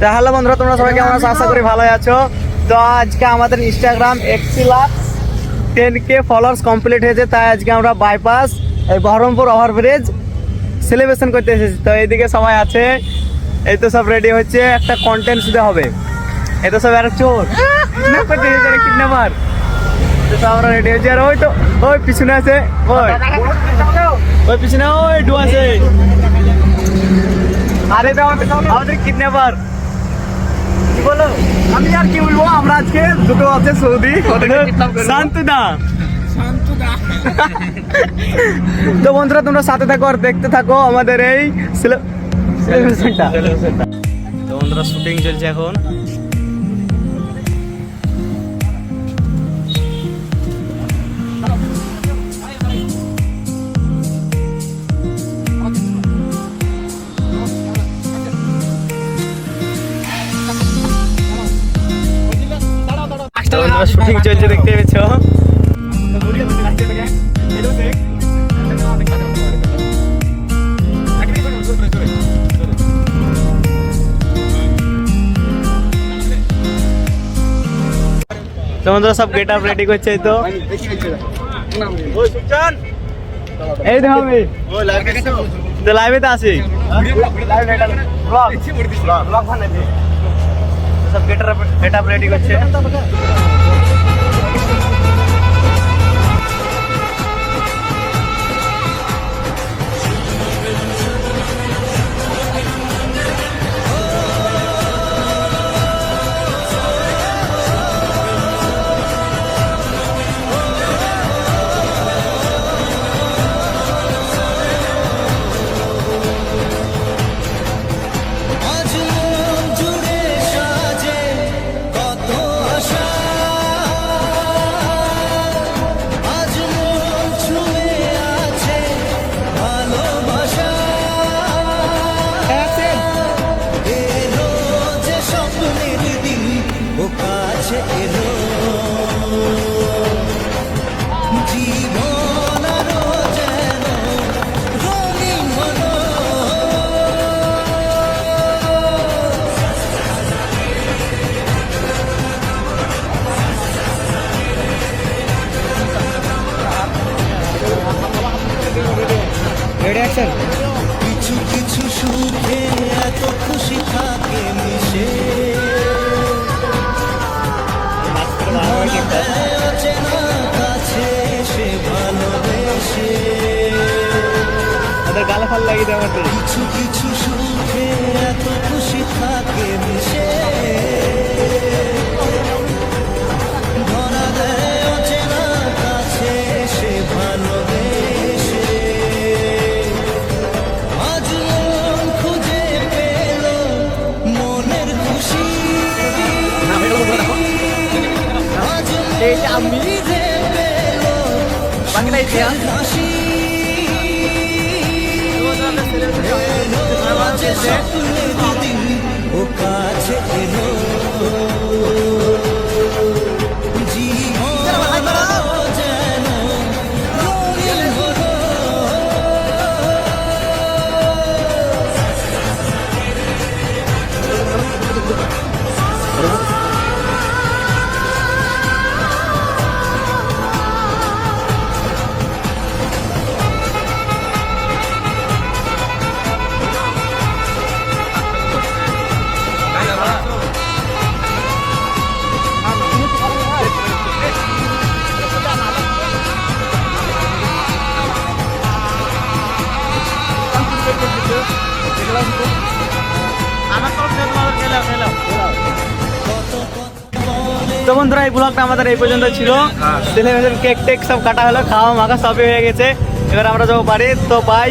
তো হ্যালো বন্ধুরা, তোমরা সবাই কেমন আছো? আশা করি ভালোই আছো। তো আজকে আমাদের ইনস্টাগ্রাম 10K ফলোয়ার্স কমপ্লিট হয়েছে, তাই আজকে আমরা বাইপাস এই বহরমপুর ওভারব্রিজ সেলিব্রেশন করতে এসেছি। তো এইদিকে সবাই আছে, এই তো সব রেডি হচ্ছে, একটা কন্টেন্ট শুধু হবে। এই তো সব আর চোর কিডন্যাপার, তো সব আমরা রেডি হয়েছি। আর ওই তো ওই পিছনে আছে, ওই পিছনে ওই ডু আছে। আরে তো আমাদের কিডন্যাপার বলো, আমি আর কি বলবো। আমরা আজকে দুটো আছে সৌদি, শান্তদা। তো বন্ধুরা তোমরা সাথে থাকো আর দেখতে থাকো আমাদের এই সেলিব্রেশনটা। তো বন্ধুরা শুটিং চলছে এখন। শুটিং চলছে, দেখতে পেয়েছ। তোমাদের সব গেট আপ রেডি করছে। এই তো এই দেখো আমি তো লাইভে তো আছি, সব গেট আপ রেডি করছে। কিছু কিছু সুখে এত খুশি থাকে মিশে, কাছে সে ভালোবেসে। গালা ফাল লাগিয়ে দেওয়া কিছু কিছু সুখে এত খুশি থাকে মিশে, ধরা দেয় অচেনা কাছে সে ভালোবেসে। আজ মন খুঁজে পেল মনের খুশি, আজ আমি যে পেল হাসি। স্বপ্নের দিন ও কাছে এলো, জীবন যেন রঙিন হলো। তো বন্ধুরা এই ব্লগটা আমাদের এই পর্যন্ত ছিল। সেলিব্রেশন কেক টেক সব কাটা হলো, খাওয়া মাখা সবই হয়ে গেছে। এবার আমরা যাবো বাড়ি। তো বাই।